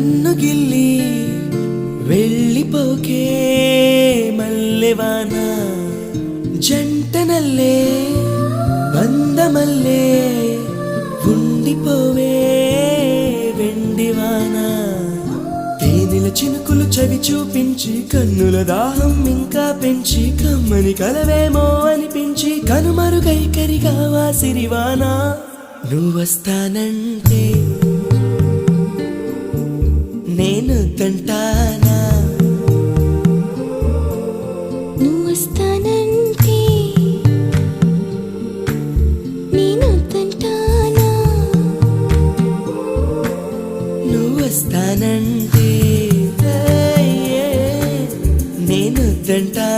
నన్ను గిల్లి వెళ్ళిపోకే మల్లెవాన జంటనల్లే బంధమల్లే ఉండిపోవే వెండివాన తేనెల చినుకులు చవి చూపించి కన్నుల దాహం ఇంకా పెంచి కమ్మని కలవేమో అనిపించి కనుమరుగైకరిగా వాసిరివాన నువ్వొస్తానంటే నేను తంటానా నువ్వొస్తానంటే నేను తంటానా నువ్వొస్తానంటే నేను తంటానా